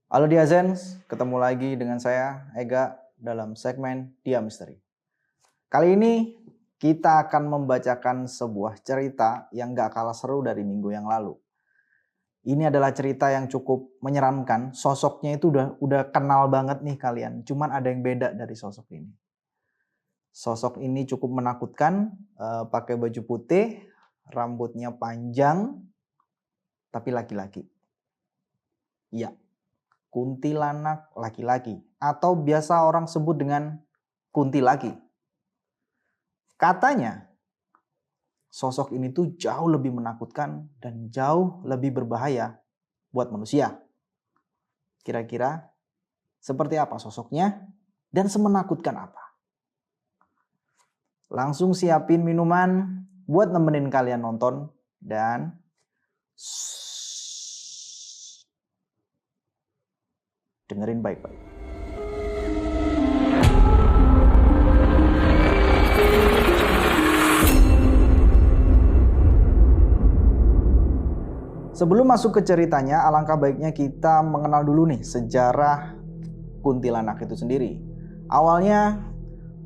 Halo Diazens, ketemu lagi dengan saya Ega dalam segmen Dia Misteri. Kali ini kita akan membacakan sebuah cerita yang gak kalah seru dari minggu yang lalu. Ini adalah cerita yang cukup menyeramkan, sosoknya itu udah kenal banget nih kalian, cuman ada yang beda dari sosok ini. Sosok ini cukup menakutkan, pakai baju putih, rambutnya panjang, tapi laki-laki. Iya. Kuntilanak laki-laki atau biasa orang sebut dengan kuntilaki. Katanya sosok ini tuh jauh lebih menakutkan dan jauh lebih berbahaya buat manusia. Kira-kira seperti apa sosoknya dan semenakutkan apa? Langsung siapin minuman buat nemenin kalian nonton dan dengerin baik-baik. Sebelum masuk ke ceritanya, alangkah baiknya kita mengenal dulu nih sejarah kuntilanak itu sendiri. Awalnya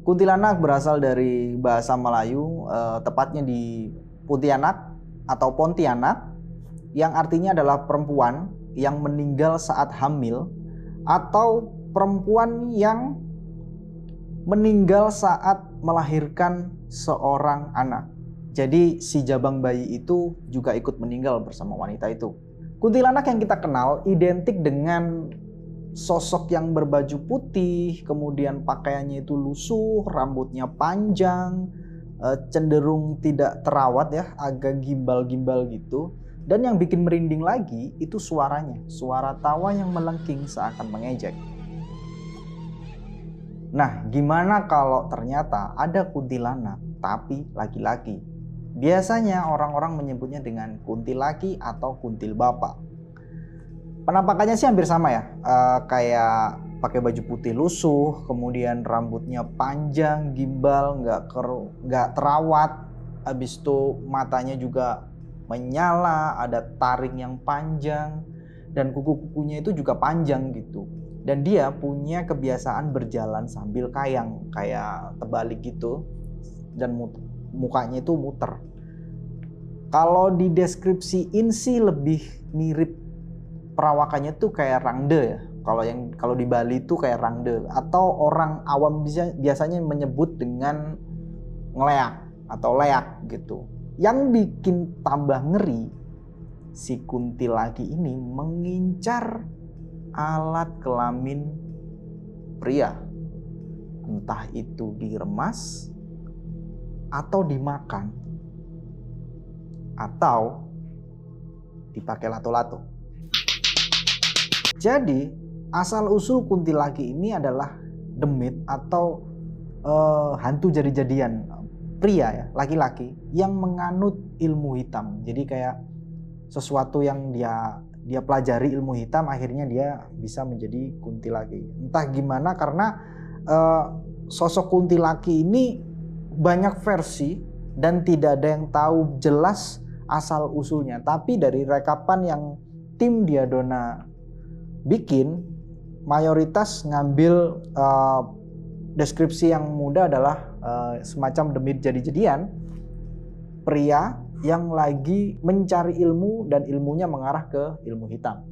kuntilanak berasal dari bahasa Melayu, tepatnya di Pontianak atau Pontianak, yang artinya adalah perempuan yang meninggal saat hamil atau perempuan yang meninggal saat melahirkan seorang anak. Jadi si jabang bayi itu juga ikut meninggal bersama wanita itu. Kuntilanak yang kita kenal identik dengan sosok yang berbaju putih, kemudian pakaiannya itu lusuh, rambutnya panjang, cenderung tidak terawat ya, agak gimbal-gimbal gitu. Dan yang bikin merinding lagi itu suaranya, suara tawa yang melengking seakan mengejek. Nah, gimana kalau ternyata ada kuntilanak tapi laki-laki? Biasanya orang-orang menyebutnya dengan kuntilaki atau kuntil bapak. Penampakannya sih hampir sama ya, kayak pakai baju putih lusuh, kemudian rambutnya panjang, gimbal, nggak terawat, habis itu matanya juga menyala, ada taring yang panjang, dan kuku-kukunya itu juga panjang gitu. Dan dia punya kebiasaan berjalan sambil kayang, kayak terbalik gitu, dan mukanya itu muter. Kalau dideskripsiin sih lebih mirip perawakannya tuh kayak rangde ya. Kalau di Bali tuh kayak rangde, atau orang awam biasanya menyebut dengan ngeleak atau leak gitu. Yang bikin tambah ngeri, si kuntilaki ini mengincar alat kelamin pria. Entah itu diremas atau dimakan atau dipakai lato-lato. Jadi asal usul kuntilaki ini adalah demit atau hantu jadi-jadian pria ya, laki-laki yang menganut ilmu hitam. Jadi kayak sesuatu yang dia pelajari ilmu hitam, akhirnya dia bisa menjadi kuntilaki. Entah gimana, karena sosok kuntilaki ini banyak versi dan tidak ada yang tahu jelas asal usulnya. Tapi dari rekapan yang tim Diadona bikin, mayoritas ngambil deskripsi yang mudah adalah semacam demit jadi-jadian pria yang lagi mencari ilmu dan ilmunya mengarah ke ilmu hitam.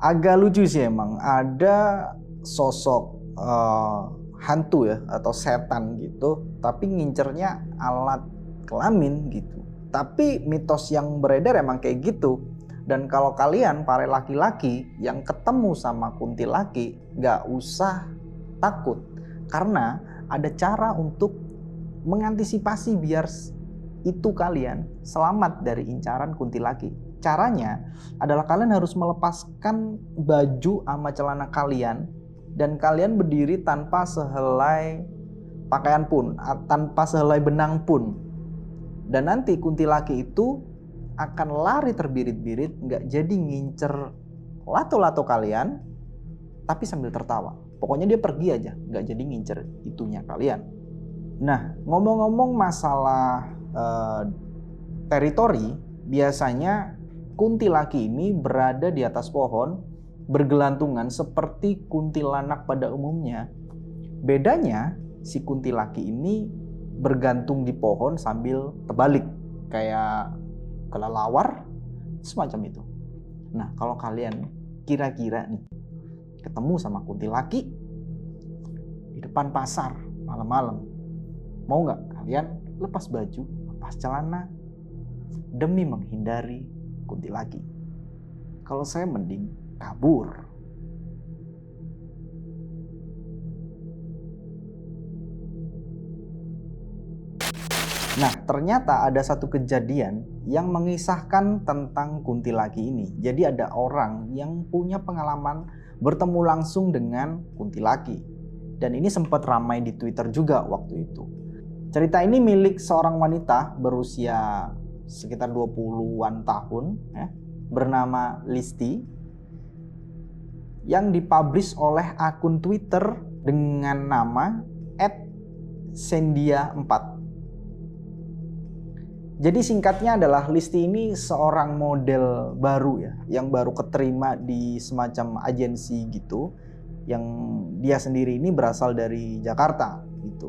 Agak lucu sih emang, ada sosok hantu ya atau setan gitu, tapi ngincernya alat kelamin gitu. Tapi mitos yang beredar emang kayak gitu. Dan kalau kalian para laki-laki yang ketemu sama kuntilaki, gak usah takut, karena ada cara untuk mengantisipasi biar itu kalian selamat dari incaran kuntilaki. Caranya adalah kalian harus melepaskan baju sama celana kalian dan kalian berdiri tanpa sehelai pakaian pun, tanpa sehelai benang pun. Dan nanti kuntilaki itu akan lari terbirit-birit, nggak jadi ngincer lato-lato kalian, tapi sambil tertawa. Pokoknya dia pergi aja, nggak jadi ngincer itunya kalian. Nah, ngomong-ngomong masalah teritori, biasanya kuntilaki ini berada di atas pohon bergelantungan seperti kuntilanak pada umumnya. Bedanya si kuntilaki ini bergantung di pohon sambil terbalik kayak kelelawar semacam itu. Nah, kalau kalian kira-kira nih ketemu sama kuntilaki di depan pasar malam-malam, mau nggak kalian lepas baju, lepas celana demi menghindari kuntilaki? Kalau saya mending kabur. Nah, ternyata ada satu kejadian yang mengisahkan tentang kuntilaki ini. Jadi ada orang yang punya pengalaman bertemu langsung dengan kuntilaki. Dan ini sempat ramai di Twitter juga waktu itu. Cerita ini milik seorang wanita berusia sekitar 20-an tahun ya, bernama Listi, yang dipublish oleh akun Twitter dengan nama @sendia4. Jadi singkatnya adalah Listi ini seorang model baru ya, yang baru keterima di semacam agensi gitu, yang dia sendiri ini berasal dari Jakarta gitu.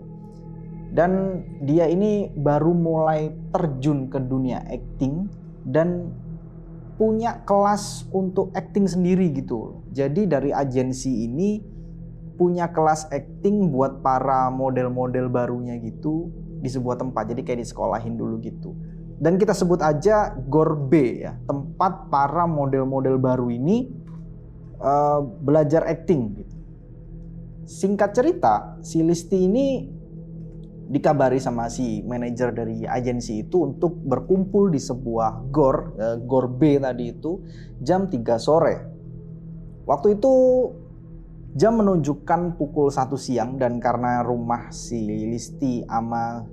Dan dia ini baru mulai terjun ke dunia acting dan punya kelas untuk acting sendiri gitu. Jadi dari agensi ini punya kelas acting buat para model-model barunya gitu di sebuah tempat. Jadi kayak disekolahin dulu gitu. Dan kita sebut aja GOR B ya, tempat para model-model baru ini belajar acting gitu. Singkat cerita, si Listi ini dikabari sama si manajer dari agensi itu untuk berkumpul di sebuah GOR B tadi itu jam 3 sore. Waktu itu jam menunjukkan pukul 1 siang dan karena rumah si Listi sama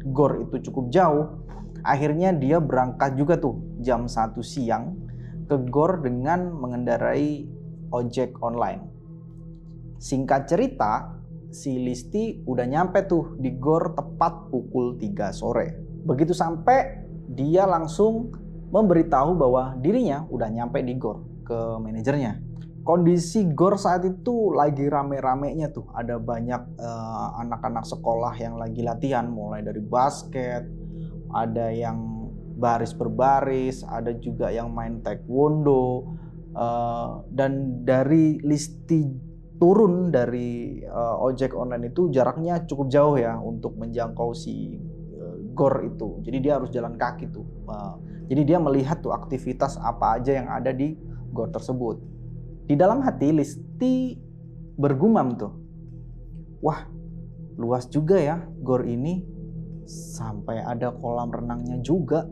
GOR itu cukup jauh, akhirnya dia berangkat juga tuh jam 1 siang ke GOR dengan mengendarai ojek online. Singkat cerita, si Listi udah nyampe tuh di GOR tepat pukul 3 sore. Begitu sampai, dia langsung memberitahu bahwa dirinya udah nyampe di GOR ke manajernya. Kondisi GOR saat itu lagi rame-ramenya tuh. Ada banyak anak-anak sekolah yang lagi latihan, mulai dari basket, ada yang baris berbaris, ada juga yang main taekwondo. Dan dari Listi turun dari ojek online itu jaraknya cukup jauh ya untuk menjangkau si GOR itu. Jadi dia harus jalan kaki tuh. Jadi dia melihat tuh aktivitas apa aja yang ada di GOR tersebut. Di dalam hati Listi bergumam tuh, wah luas juga ya GOR ini, sampai ada kolam renangnya juga.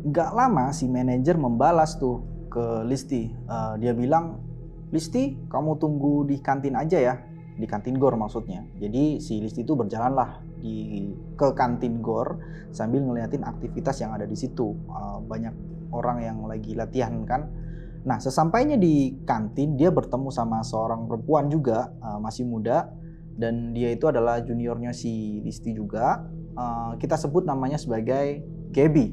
Gak lama si manajer membalas tuh ke Listi. Dia bilang, Listi kamu tunggu di kantin aja ya, di kantin GOR maksudnya. Jadi si Listi itu berjalanlah ke kantin GOR sambil ngeliatin aktivitas yang ada di situ. Banyak orang yang lagi latihan kan. Nah, sesampainya di kantin, dia bertemu sama seorang perempuan juga, masih muda, dan dia itu adalah juniornya si Listi juga. Kita sebut namanya sebagai Gaby.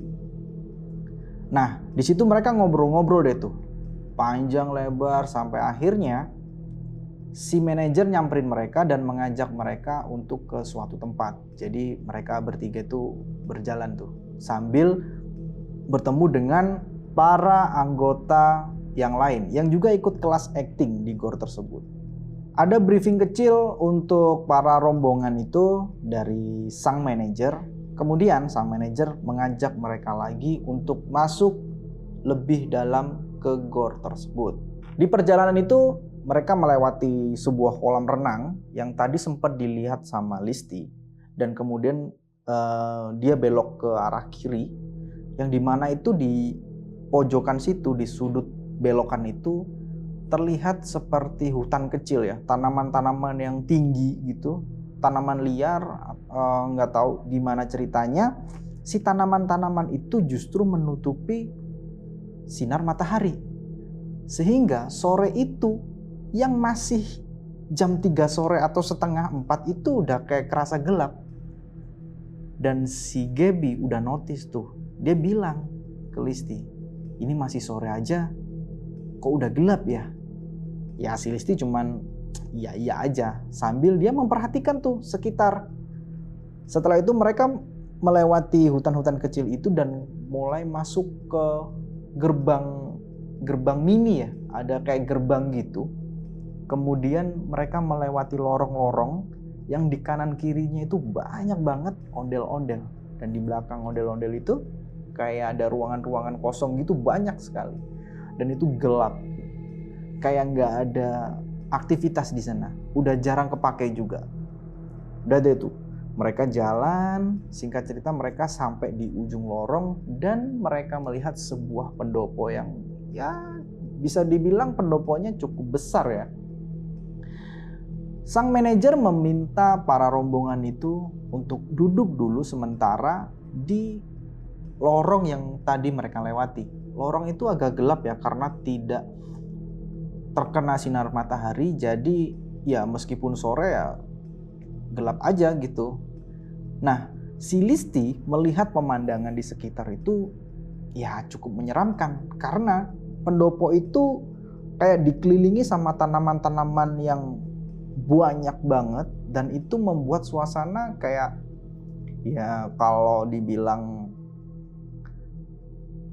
Nah, di situ mereka ngobrol-ngobrol deh tuh, panjang lebar, sampai akhirnya si manajer nyamperin mereka dan mengajak mereka untuk ke suatu tempat. Jadi mereka bertiga itu berjalan tuh, sambil bertemu dengan para anggota yang lain yang juga ikut kelas acting di GOR tersebut. Ada briefing kecil untuk para rombongan itu dari sang manajer. Kemudian sang manajer mengajak mereka lagi untuk masuk lebih dalam ke GOR tersebut. Di perjalanan itu mereka melewati sebuah kolam renang yang tadi sempat dilihat sama Listi, dan kemudian dia belok ke arah kiri, yang dimana itu di pojokan situ, di sudut belokan itu terlihat seperti hutan kecil ya, tanaman-tanaman yang tinggi gitu, tanaman liar, nggak tahu gimana ceritanya. Si tanaman-tanaman itu justru menutupi sinar matahari, sehingga sore itu yang masih jam 3 sore atau setengah 4 itu udah kayak kerasa gelap. Dan si Gaby udah notice tuh, dia bilang ke Listi, ini masih sore aja kok udah gelap ya. Ya si Listi cuman iya aja sambil dia memperhatikan tuh sekitar. Setelah itu mereka melewati hutan-hutan kecil itu dan mulai masuk ke gerbang mini ya. Ada kayak gerbang gitu. Kemudian mereka melewati lorong-lorong yang di kanan kirinya itu banyak banget ondel-ondel. Dan di belakang ondel-ondel itu kayak ada ruangan-ruangan kosong gitu banyak sekali. Dan itu gelap. Kayak nggak ada aktivitas di sana. Udah jarang kepake juga. Udah deh tuh. Mereka jalan, singkat cerita mereka sampai di ujung lorong dan mereka melihat sebuah pendopo yang ya bisa dibilang pendoponya cukup besar ya. Sang manajer meminta para rombongan itu untuk duduk dulu sementara di lorong yang tadi mereka lewati. Lorong itu agak gelap ya karena tidak terkena sinar matahari, jadi ya meskipun sore ya gelap aja gitu. Nah, si Listi melihat pemandangan di sekitar itu ya cukup menyeramkan karena pendopo itu kayak dikelilingi sama tanaman-tanaman yang banyak banget dan itu membuat suasana kayak ya kalau dibilang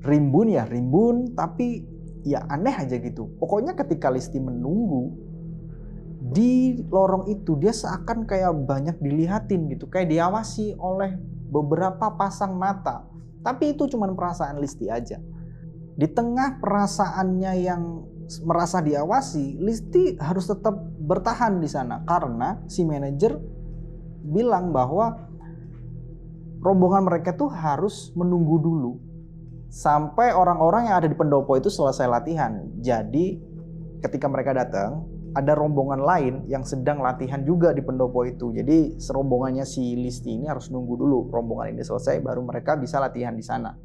rimbun tapi ya aneh aja gitu. Pokoknya ketika Listi menunggu di lorong itu dia seakan kayak banyak dilihatin gitu, kayak diawasi oleh beberapa pasang mata. Tapi itu cuma perasaan Listi aja. Di tengah perasaannya yang merasa diawasi, Listi harus tetap bertahan di sana karena si manajer bilang bahwa rombongan mereka tuh harus menunggu dulu sampai orang-orang yang ada di pendopo itu selesai latihan. Jadi ketika mereka datang, ada rombongan lain yang sedang latihan juga di pendopo itu. Jadi serombongannya si Listi ini harus nunggu dulu rombongan ini selesai baru mereka bisa latihan di sana.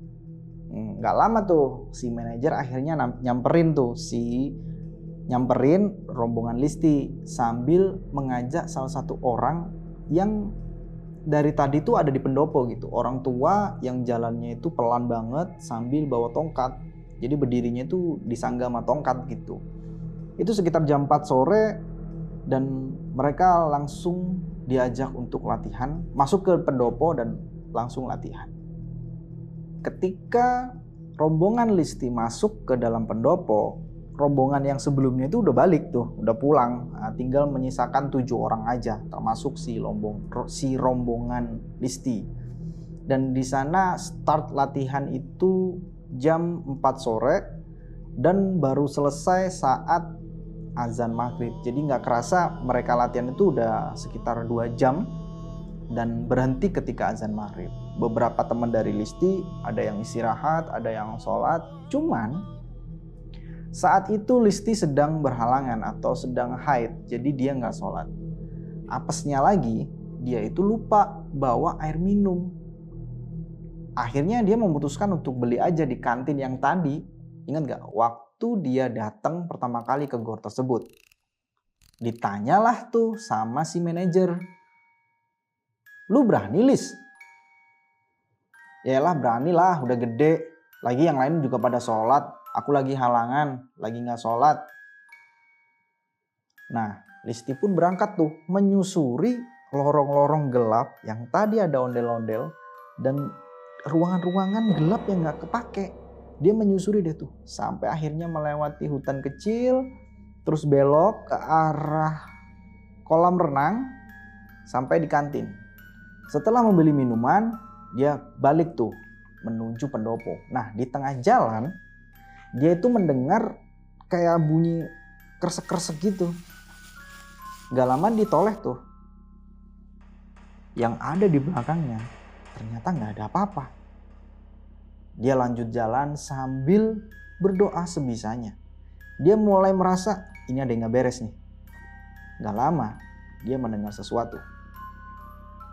Nggak lama tuh si manajer akhirnya nyamperin rombongan Listi sambil mengajak salah satu orang yang dari tadi tuh ada di pendopo gitu. Orang tua yang jalannya itu pelan banget sambil bawa tongkat. Jadi berdirinya tuh disangga sama tongkat gitu. Itu sekitar jam 4 sore dan mereka langsung diajak untuk latihan, masuk ke pendopo dan langsung latihan. Ketika rombongan Listi masuk ke dalam pendopo, rombongan yang sebelumnya itu udah balik tuh, udah pulang. Nah, tinggal menyisakan 7 orang aja, termasuk si rombongan Listi. Dan di sana start latihan itu jam 4 sore dan baru selesai saat azan maghrib. Jadi nggak kerasa mereka latihan itu udah sekitar 2 jam dan berhenti ketika azan maghrib. Beberapa teman dari Listi ada yang istirahat, ada yang sholat. Cuman saat itu Listi sedang berhalangan atau sedang haid, jadi dia nggak sholat. Apesnya lagi, dia itu lupa bawa air minum. Akhirnya dia memutuskan untuk beli aja di kantin yang tadi. Ingat nggak? Waktu dia datang pertama kali ke gor tersebut, ditanyalah tuh sama si manajer, "Lu berani, Lis?" "Yaelah berani lah, udah gede. Lagi yang lain juga pada sholat. Aku lagi halangan, lagi gak sholat." Nah, Listi pun berangkat tuh menyusuri lorong-lorong gelap yang tadi ada ondel-ondel dan ruangan-ruangan gelap yang gak kepake. Dia menyusuri deh tuh sampai akhirnya melewati hutan kecil, terus belok ke arah kolam renang sampai di kantin. Setelah membeli minuman, dia balik tuh menuju pendopo. Nah, di tengah jalan dia itu mendengar kayak bunyi kresek-kresek gitu. Gak lama ditoleh tuh. Yang ada di belakangnya ternyata gak ada apa-apa. Dia lanjut jalan sambil berdoa sebisanya. Dia mulai merasa ini ada yang gak beres nih. Gak lama dia mendengar sesuatu.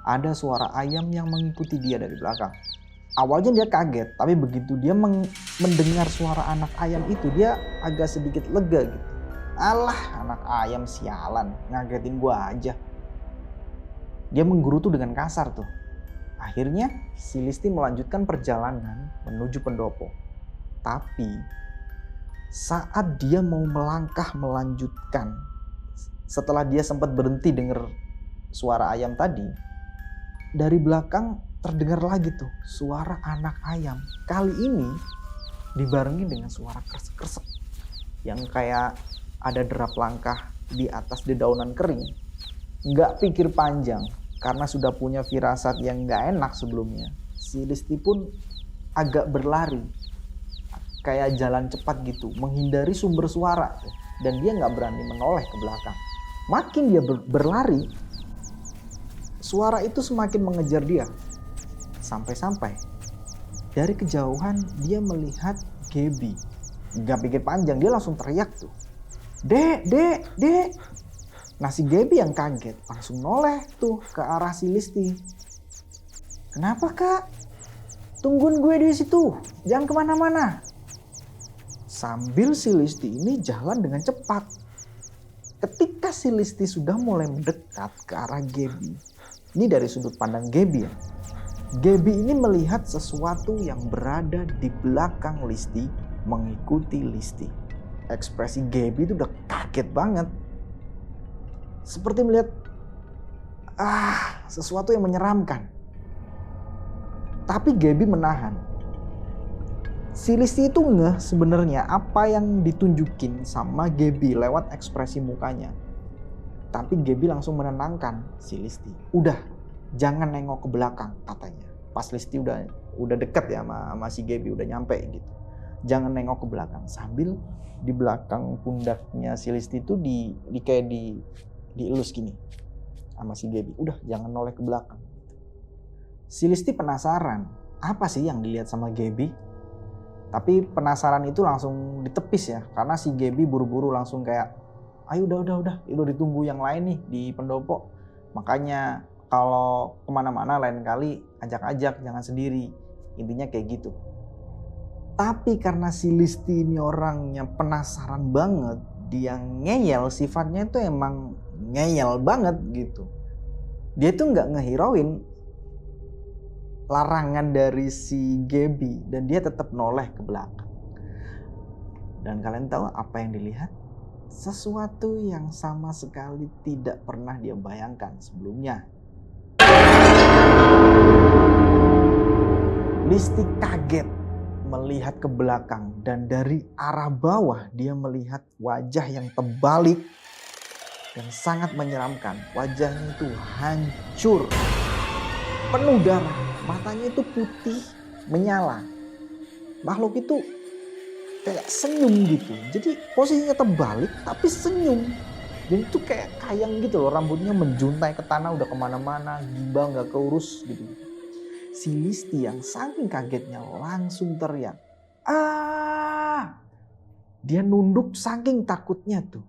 Ada suara ayam yang mengikuti dia dari belakang. Awalnya dia kaget, tapi begitu dia mendengar suara anak ayam itu, dia agak sedikit lega gitu. Alah, anak ayam sialan, ngagetin gua aja. Dia menggerutu dengan kasar tuh. Akhirnya si Listi melanjutkan perjalanan menuju pendopo. Tapi Saat dia mau melangkah melanjutkan, setelah dia sempat berhenti dengar suara ayam tadi, dari belakang terdengar lagi tuh suara anak ayam. Kali ini dibarengi dengan suara kresek-kresek yang kayak ada derap langkah di atas dedaunan kering. Nggak pikir panjang, karena sudah punya firasat yang nggak enak sebelumnya, si Listi pun agak berlari, kayak jalan cepat gitu, menghindari sumber suara. Dan dia nggak berani menoleh ke belakang. Makin dia berlari, suara itu semakin mengejar dia. Sampai-sampai dari kejauhan dia melihat Gaby. Nggak pikir panjang, dia langsung teriak tuh, "Dek, dek, dek." Nah si Gaby yang kaget langsung noleh tuh ke arah si Listi. "Kenapa kak? Tungguin gue di situ, jangan kemana-mana." Sambil si Listi ini jalan dengan cepat. Ketika si Listi sudah mulai mendekat ke arah Gaby, ini dari sudut pandang Gaby ya. Gaby ini melihat sesuatu yang berada di belakang Listi mengikuti Listi. Ekspresi Gaby itu udah kaget banget. Seperti melihat sesuatu yang menyeramkan. Tapi Gaby menahan. Si Listi itu ngeh sebenarnya apa yang ditunjukin sama Gaby lewat ekspresi mukanya. Tapi Gaby langsung menenangkan si Listi. "Udah, jangan nengok ke belakang," katanya. Pas Listi udah deket ya sama si Gaby, udah nyampe gitu. "Jangan nengok ke belakang." Sambil di belakang pundaknya si Listi itu kayak dielus gini sama si Gaby. "Udah, jangan noleh ke belakang." Si Listi penasaran, apa sih yang dilihat sama Gaby? Tapi penasaran itu langsung ditepis ya, karena si Gaby buru-buru langsung kayak, "Ayo udah ditunggu yang lain nih di pendopo. Makanya kalau kemana-mana lain kali ajak-ajak, jangan sendiri." Intinya kayak gitu. Tapi karena si Listi ini orangnya penasaran banget, dia ngeyel, sifatnya itu emang ngeyel banget gitu. Dia tuh nggak ngehirauin larangan dari si Gaby dan dia tetap noleh ke belakang. Dan kalian tahu apa yang dilihat? Sesuatu yang sama sekali tidak pernah dia bayangkan sebelumnya. Listi kaget melihat ke belakang dan dari arah bawah dia melihat wajah yang terbalik dan sangat menyeramkan. Wajahnya itu hancur, penuh darah, matanya itu putih menyala. Makhluk itu kayak senyum gitu. Jadi posisinya terbalik tapi senyum. Dan itu kayak kayang gitu loh, rambutnya menjuntai ke tanah, udah kemana-mana, gimbal gak keurus gitu. Si Listi yang saking kagetnya langsung teriak, "Ah!" Dia nunduk saking takutnya tuh.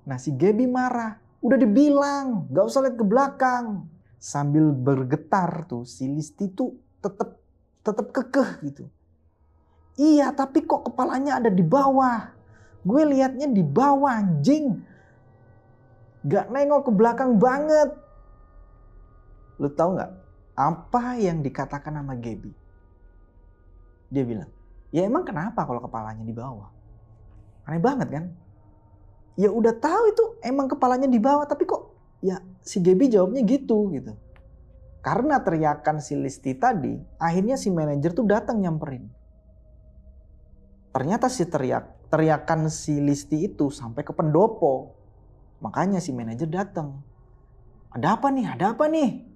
Nah si Gaby marah, "Udah dibilang gak usah lihat ke belakang." Sambil bergetar tuh si Listi tuh tetep kekeh gitu. "Iya tapi kok kepalanya ada di bawah? Gue liatnya di bawah anjing. Gak nengok ke belakang banget." Lu tahu gak apa yang dikatakan sama Gaby? Dia bilang, "Ya emang kenapa kalau kepalanya di bawah? Aneh banget kan?" Ya udah tahu itu emang kepalanya di bawah, tapi kok ya si Gaby jawabnya gitu. Karena teriakan si Listi tadi, akhirnya si manajer tuh datang nyamperin. Ternyata si teriakan si Listi itu sampai ke pendopo. Makanya si manajer datang. "Ada apa nih? Ada apa nih?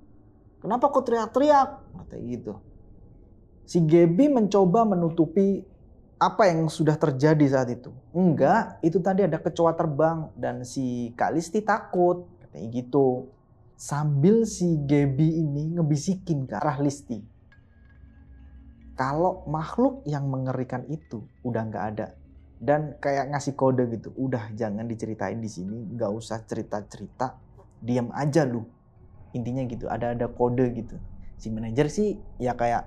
Kenapa kok teriak-teriak?" Katanya gitu. Si Gaby mencoba menutupi apa yang sudah terjadi saat itu. "Enggak, itu tadi ada kecoa terbang dan si Kak Listi takut," katanya gitu. Sambil si Gaby ini ngebisikin ke arah Listi, kalau makhluk yang mengerikan itu udah nggak ada. Dan kayak ngasih kode gitu, "Udah jangan diceritain di sini, nggak usah cerita-cerita, diam aja lu." Intinya gitu, ada kode gitu. Si manajer sih ya kayak,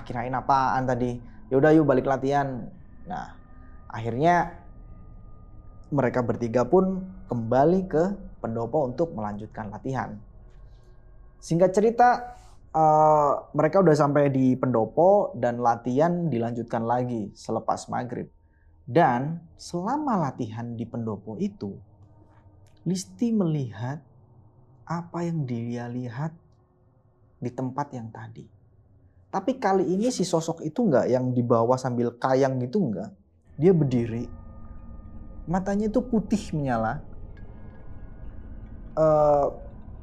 kirain apaan tadi. "Yaudah yuk balik latihan." Nah akhirnya mereka bertiga pun kembali ke pendopo untuk melanjutkan latihan. Singkat cerita, mereka udah sampai di pendopo dan latihan dilanjutkan lagi selepas maghrib. Dan selama latihan di pendopo itu, Listi melihat apa yang dia lihat di tempat yang tadi. Tapi kali ini si sosok itu enggak yang dibawa sambil kayang gitu, enggak. Dia berdiri, matanya itu putih menyala,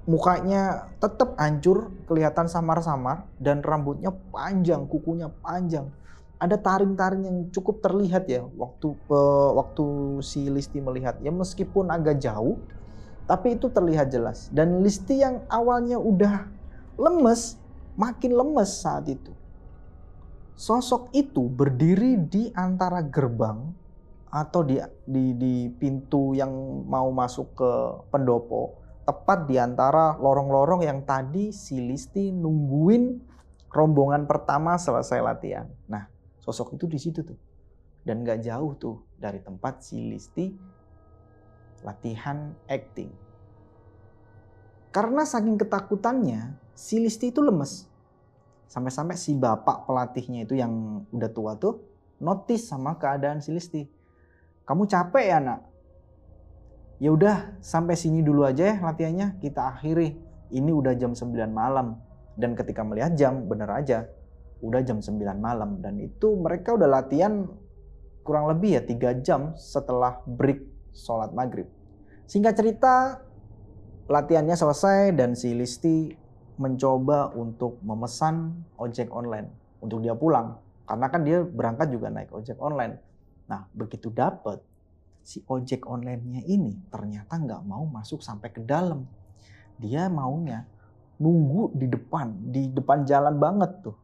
mukanya tetap hancur, kelihatan samar-samar, dan rambutnya panjang, kukunya panjang. Ada taring-taring yang cukup terlihat ya waktu si Listi melihat. Ya meskipun agak jauh, tapi itu terlihat jelas. Dan Listi yang awalnya udah lemes, makin lemes saat itu. Sosok itu berdiri di antara gerbang atau di pintu yang mau masuk ke pendopo. Tepat di antara lorong-lorong yang tadi si Listi nungguin rombongan pertama selesai latihan. Nah, sosok itu di situ tuh. Dan gak jauh tuh dari tempat si Listi latihan acting. Karena saking ketakutannya, si Listi itu lemes. Sampai-sampai si bapak pelatihnya itu yang udah tua tuh notice sama keadaan si Listi. Kamu capek ya, Nak? Ya udah, sampai sini dulu aja ya latihannya, kita akhiri. Ini udah jam 9 malam. Dan ketika melihat jam, bener aja, udah jam 9 malam. Dan itu mereka udah latihan kurang lebih ya 3 jam setelah break sholat maghrib. Singkat cerita, latihannya selesai dan si Listi mencoba untuk memesan ojek online untuk dia pulang. Karena kan dia berangkat juga naik ojek online. Nah, begitu dapet, si ojek online-nya ini ternyata nggak mau masuk sampai ke dalam. Dia maunya nunggu di depan jalan banget tuh.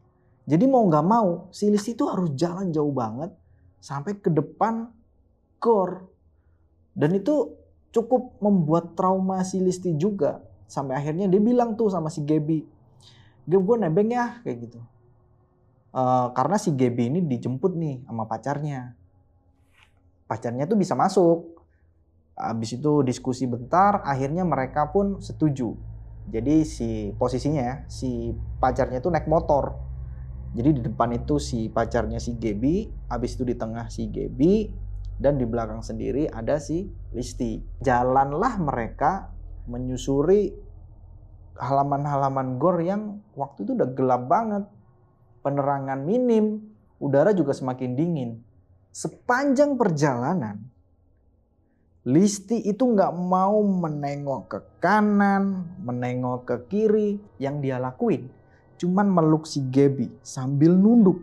Jadi mau nggak mau, si Listi itu harus jalan jauh banget sampai ke depan gor. Dan itu cukup membuat trauma si Listi juga. Sampai akhirnya dia bilang tuh sama si Gaby, "Gab, gue nebeng ya," kayak gitu. Karena si Gaby ini dijemput nih sama pacarnya. Pacarnya tuh bisa masuk. Habis itu diskusi bentar, akhirnya mereka pun setuju. Jadi posisinya ya, si pacarnya tuh naik motor. Jadi di depan itu si pacarnya si Gaby, habis itu di tengah si Gaby, dan di belakang sendiri ada si Listi. Jalanlah mereka menyusuri halaman-halaman gor yang waktu itu udah gelap banget. Penerangan minim, udara juga semakin dingin. Sepanjang perjalanan, Listi itu nggak mau menengok ke kanan, menengok ke kiri. Yang dia lakuin cuman meluk si Gaby sambil nunduk.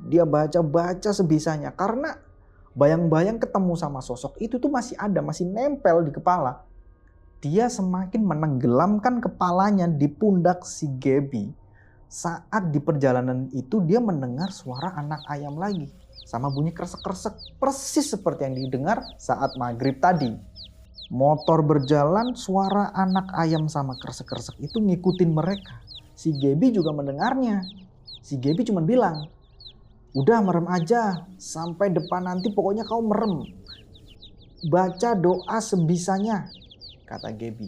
Dia baca-baca sebisanya karena bayang-bayang ketemu sama sosok itu tuh masih ada, masih nempel di kepala. Dia semakin menenggelamkan kepalanya di pundak si Gaby. Saat di perjalanan itu dia mendengar suara anak ayam lagi. Sama bunyi kresek-kresek, persis seperti yang didengar saat maghrib tadi. Motor berjalan, suara anak ayam sama kresek-kresek itu ngikutin mereka. Si Gaby juga mendengarnya. Si Gaby cuma bilang, "Udah merem aja, sampai depan nanti pokoknya kau merem. Baca doa sebisanya," kata Gaby.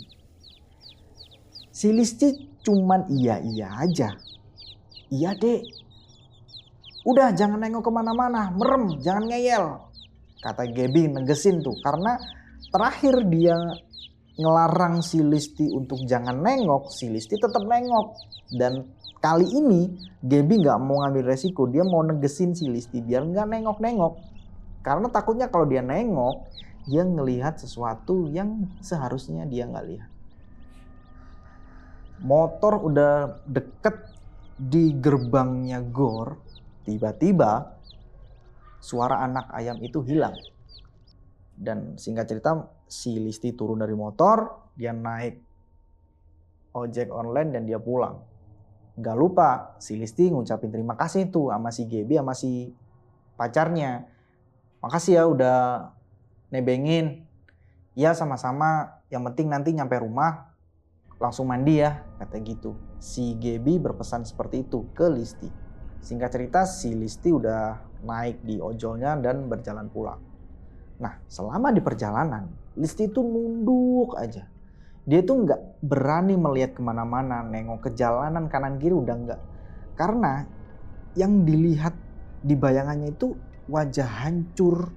Si Listi cuman iya-iya aja. "Iya dek. Udah jangan nengok kemana-mana, merem, jangan ngeyel," kata Gaby negesin tuh. Karena terakhir dia ngelarang si Listi untuk jangan nengok, si Listi tetap nengok. Dan kali ini Gaby gak mau ngambil resiko, dia mau negesin si Listi biar gak nengok-nengok. Karena takutnya kalau dia nengok, dia ngelihat sesuatu yang seharusnya dia gak lihat. Motor udah deket di gerbangnya gor. Tiba-tiba suara anak ayam itu hilang. Dan singkat cerita si Listi turun dari motor, dia naik ojek online dan dia pulang. Gak lupa si Listi ngucapin terima kasih tuh sama si Gaby sama si pacarnya. "Makasih ya udah nebengin." "Ya sama-sama, yang penting nanti nyampe rumah langsung mandi ya," kata gitu. Si Gaby berpesan seperti itu ke Listi. Singkat cerita si Listi udah naik di ojolnya dan berjalan pulang. Nah, selama di perjalanan, Listi itu nunduk aja. Dia tuh nggak berani melihat kemana-mana, nengok ke jalanan kanan kiri udah nggak. Karena yang dilihat di bayangannya itu wajah hancur,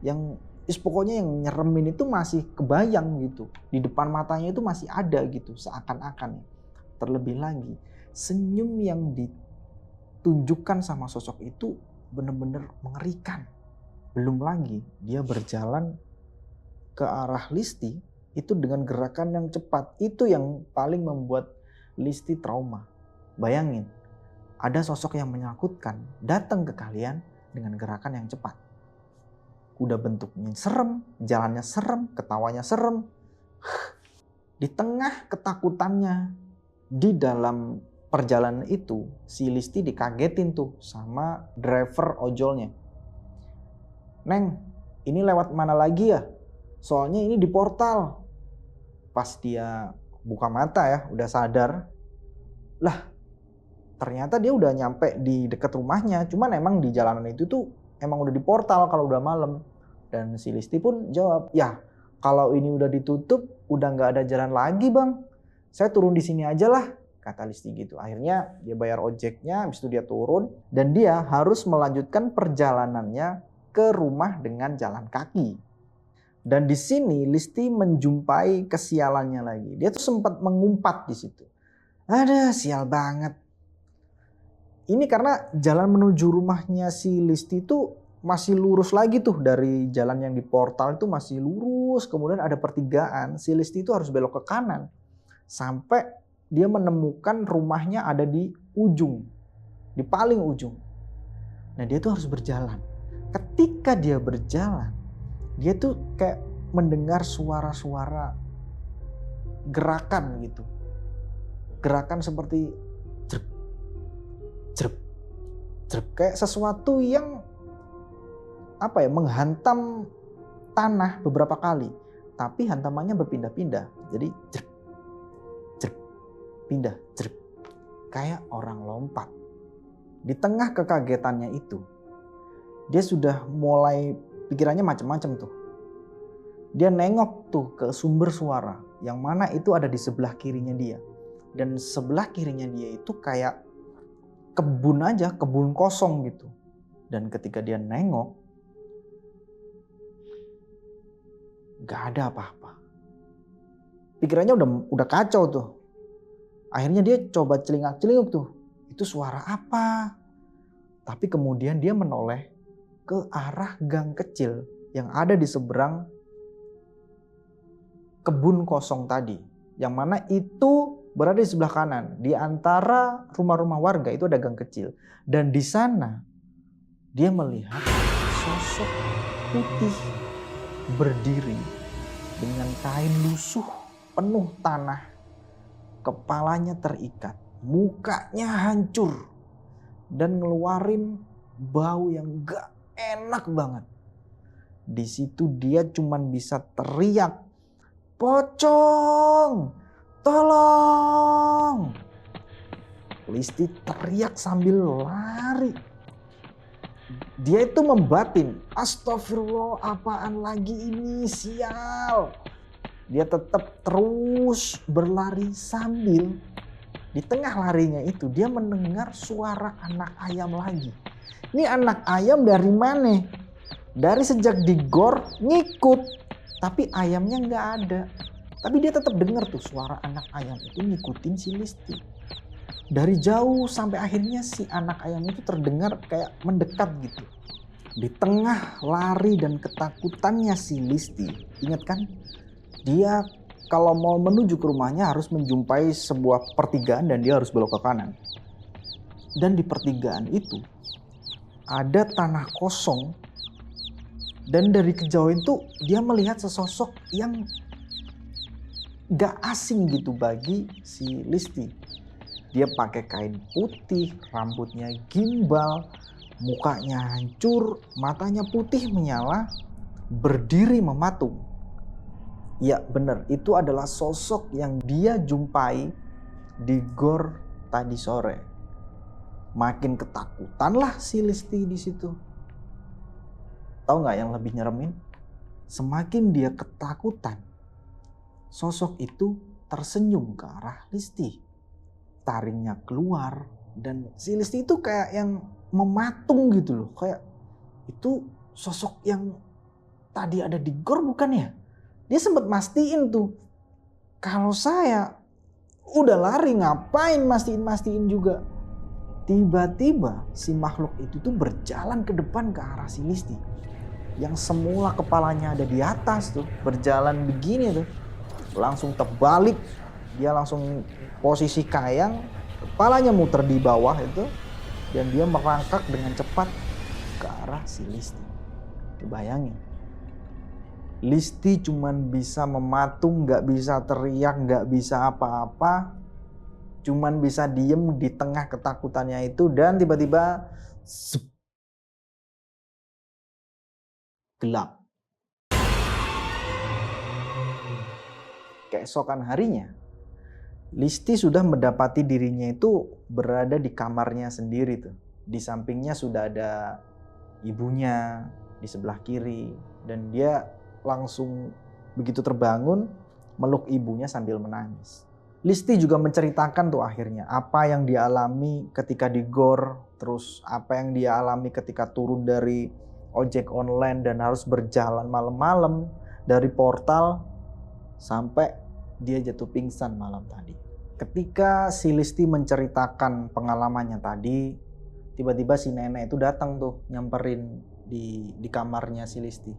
yang pokoknya yang nyeremin itu masih kebayang gitu. Di depan matanya itu masih ada gitu seakan-akan. Terlebih lagi senyum yang ditunjukkan sama sosok itu benar-benar mengerikan. Belum lagi dia berjalan ke arah Listi itu dengan gerakan yang cepat. Itu yang paling membuat Listi trauma. Bayangin, ada sosok yang menakutkan datang ke kalian dengan gerakan yang cepat. Udah bentuknya serem, jalannya serem, ketawanya serem. Di tengah ketakutannya, di dalam perjalanan itu, si Listi dikagetin tuh sama driver ojolnya. Neng, ini lewat mana lagi ya? Soalnya ini di portal. Pas dia buka mata ya, udah sadar. Lah, ternyata dia udah nyampe di dekat rumahnya. Cuman emang di jalanan itu tuh emang udah di portal kalau udah malam. Dan si Listi pun jawab, ya kalau ini udah ditutup, udah gak ada jalan lagi bang. Saya turun di sini aja lah, kata Listi gitu. Akhirnya dia bayar ojeknya, habis itu dia turun. Dan dia harus melanjutkan perjalanannya ke rumah dengan jalan kaki. Dan di sini Listi menjumpai kesialannya lagi. Dia tuh sempat mengumpat di situ. Ada sial banget. Ini karena jalan menuju rumahnya si Listi itu masih lurus lagi tuh dari jalan yang di portal itu masih lurus. Kemudian ada pertigaan. Si Listi itu harus belok ke kanan sampai dia menemukan rumahnya ada di ujung, di paling ujung. Nah dia tuh harus berjalan. Ketika dia berjalan, dia tuh kayak mendengar suara-suara gerakan gitu. Gerakan seperti jerep, jerep, jerep. Kayak sesuatu yang menghantam tanah beberapa kali. Tapi hantamannya berpindah-pindah. Jadi jerep, jerep, pindah, jerep. Kayak orang lompat. Di tengah kekagetannya itu, dia sudah mulai pikirannya macam-macam tuh. Dia nengok tuh ke sumber suara yang mana itu ada di sebelah kirinya dia. Dan sebelah kirinya dia itu kayak kebun aja, kebun kosong gitu. Dan ketika dia nengok, gak ada apa-apa. Pikirannya udah kacau tuh. Akhirnya dia coba celingak-celinguk tuh. Itu suara apa? Tapi kemudian dia menoleh ke arah gang kecil yang ada di seberang kebun kosong tadi. Yang mana itu berada di sebelah kanan. Di antara rumah-rumah warga itu ada gang kecil. Dan di sana dia melihat sosok putih berdiri dengan kain lusuh penuh tanah. Kepalanya terikat, mukanya hancur dan ngeluarin bau yang gak enak banget. Di situ dia cuman bisa teriak, "Pocong, tolong!" Listi teriak sambil lari. Dia itu membatin, "Astagfirullah, apaan lagi ini, sial." Dia tetap terus berlari sambil di tengah larinya itu dia mendengar suara anak ayam lagi. Ini anak ayam dari mana? Dari sejak di gor ngikut, tapi ayamnya nggak ada. Tapi dia tetap dengar tuh suara anak ayam itu ngikutin si Listi. Dari jauh sampai akhirnya si anak ayam itu terdengar kayak mendekat gitu. Di tengah lari dan ketakutannya si Listi, ingat kan? Dia kalau mau menuju ke rumahnya harus menjumpai sebuah pertigaan dan dia harus belok ke kanan. Dan di pertigaan itu ada tanah kosong. Dan dari kejauhan itu dia melihat sesosok yang gak asing gitu bagi si Listi. Dia pakai kain putih, rambutnya gimbal, mukanya hancur, matanya putih menyala, berdiri mematung. Ya benar, itu adalah sosok yang dia jumpai di gor tadi sore. Makin ketakutan lah si Listi di situ. Tahu nggak yang lebih nyeremin? Semakin dia ketakutan, sosok itu tersenyum ke arah Listi. Taringnya keluar dan si Listi itu kayak yang mematung gitu loh. Kayak itu sosok yang tadi ada di gor bukan ya? Dia sempat mastiin tuh. Kalau saya udah lari ngapain mastiin juga. Tiba-tiba si makhluk itu tuh berjalan ke depan ke arah si Listi. Yang semula kepalanya ada di atas tuh, berjalan begini tuh. Langsung terbalik, dia langsung posisi kayang, kepalanya muter di bawah itu. Dan dia merangkak dengan cepat ke arah si Listi. Bayangin. Listi cuman bisa mematung, gak bisa teriak, gak bisa apa-apa. Cuman bisa diem di tengah ketakutannya itu dan tiba-tiba gelap. Keesokan harinya, Listi sudah mendapati dirinya itu berada di kamarnya sendiri tuh. Di sampingnya sudah ada ibunya di sebelah kiri dan dia langsung begitu terbangun meluk ibunya sambil menangis. Listi juga menceritakan tuh akhirnya apa yang dia alami ketika di gor, terus apa yang dia alami ketika turun dari ojek online dan harus berjalan malam-malam dari portal sampai dia jatuh pingsan malam tadi. Ketika si Listi menceritakan pengalamannya tadi, tiba-tiba si nenek itu datang tuh nyamperin di kamarnya si Listi.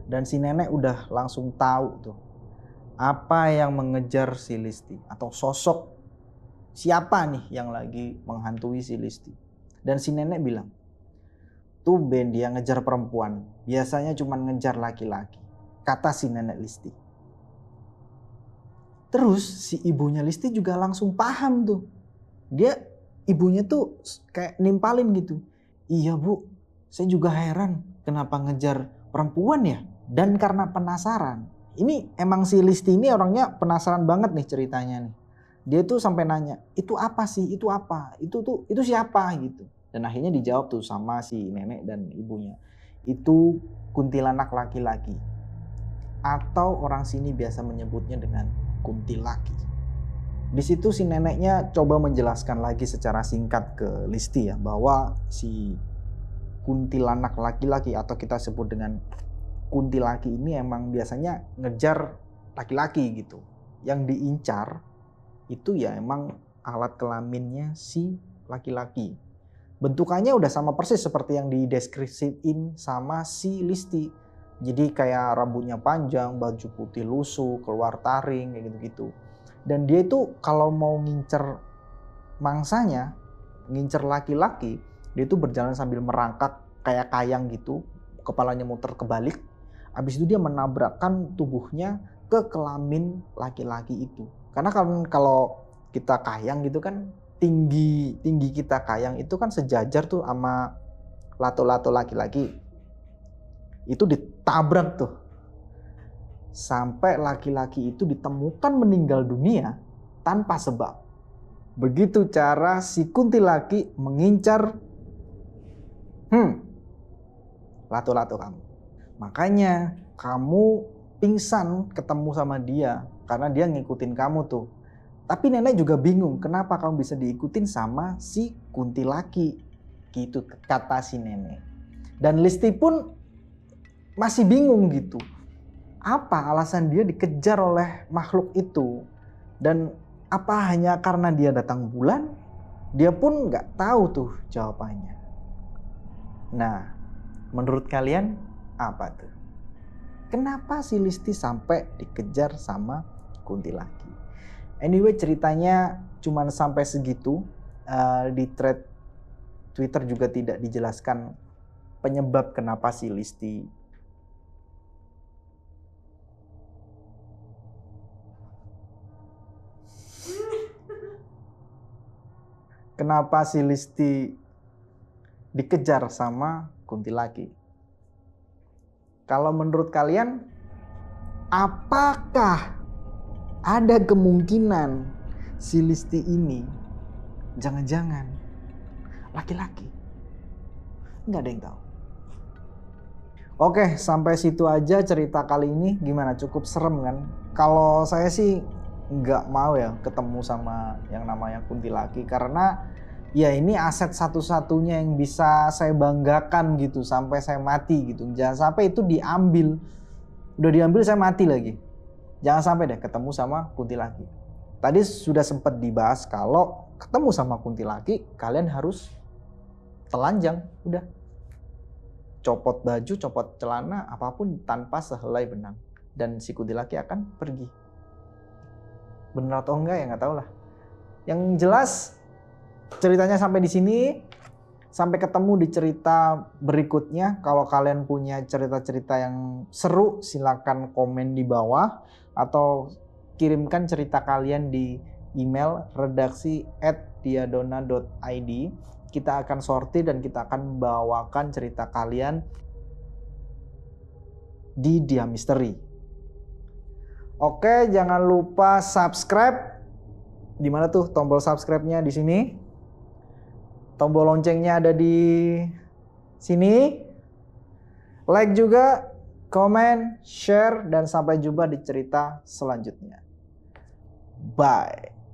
Dan si nenek udah langsung tahu tuh apa yang mengejar si Listi atau sosok siapa nih yang lagi menghantui si Listi. Dan si nenek bilang, tumben dia ngejar perempuan, biasanya cuma ngejar laki-laki, kata si nenek Listi. Terus si ibunya Listi juga langsung paham tuh. Ibunya tuh kayak nimpalin gitu. Iya bu, saya juga heran kenapa ngejar perempuan ya. Dan karena penasaran. Ini emang si Listi ini orangnya penasaran banget nih ceritanya nih. Dia tuh sampai nanya, itu apa sih? Itu apa? Itu siapa gitu. Dan akhirnya dijawab tuh sama si nenek dan ibunya. Itu kuntilanak laki-laki. Atau orang sini biasa menyebutnya dengan kuntilaki. Di situ si neneknya coba menjelaskan lagi secara singkat ke Listi ya, bahwa si kuntilanak laki-laki atau kita sebut dengan kuntilaki ini emang biasanya ngejar laki-laki gitu. Yang diincar itu ya emang alat kelaminnya si laki-laki. Bentukannya udah sama persis seperti yang dideskripsiin sama si Listi. Jadi kayak rambutnya panjang, baju putih lusuh, keluar taring kayak gitu-gitu. Dan dia itu kalau mau ngincer mangsanya, ngincer laki-laki, dia itu berjalan sambil merangkak kayak kayang gitu, kepalanya muter kebalik. Habis itu dia menabrakkan tubuhnya ke kelamin laki-laki itu. Karena kalau kita kayang gitu kan tinggi kita kayang itu kan sejajar tuh sama lato-lato laki-laki. Itu ditabrak tuh. Sampai laki-laki itu ditemukan meninggal dunia tanpa sebab. Begitu cara si kuntilaki mengincar lato-lato kamu. Makanya kamu pingsan ketemu sama dia karena dia ngikutin kamu tuh. Tapi nenek juga bingung kenapa kamu bisa diikutin sama si kuntilaki. Gitu kata si nenek. Dan Listi pun masih bingung gitu. Apa alasan dia dikejar oleh makhluk itu? Dan apa hanya karena dia datang bulan? Dia pun gak tahu tuh jawabannya. Nah, menurut kalian apa tuh? Kenapa si Listi sampai dikejar sama kuntilaki? Anyway, ceritanya cuman sampai segitu. Di thread Twitter juga tidak dijelaskan penyebab kenapa si Listi dikejar sama kuntilaki. Kalau menurut kalian, apakah ada kemungkinan si Listi ini jangan-jangan laki-laki? Nggak ada yang tahu. Oke, sampai situ aja cerita kali ini. Gimana? Cukup serem kan? Kalau saya sih nggak mau ya ketemu sama yang namanya kuntilaki, karena ya ini aset satu-satunya yang bisa saya banggakan gitu sampai saya mati gitu. Jangan sampai itu diambil. Udah diambil saya mati lagi. Jangan sampai deh ketemu sama kuntilaki. Tadi sudah sempat dibahas kalau ketemu sama kuntilaki kalian harus telanjang, udah. Copot baju, copot celana, apapun tanpa sehelai benang. Dan si kuntilaki akan pergi. Benar atau enggak ya nggak tahu lah. Yang jelas ceritanya sampai di sini. Sampai ketemu di cerita berikutnya. Kalau kalian punya cerita-cerita yang seru, silakan komen di bawah atau kirimkan cerita kalian di email redaksi@diadona.id. Kita akan sortir dan kita akan bawakan cerita kalian di Dia Misteri. Oke, jangan lupa subscribe. Di mana tuh tombol subscribe-nya? Di sini. Tombol loncengnya ada di sini. Like juga, komen, share, dan sampai jumpa di cerita selanjutnya. Bye.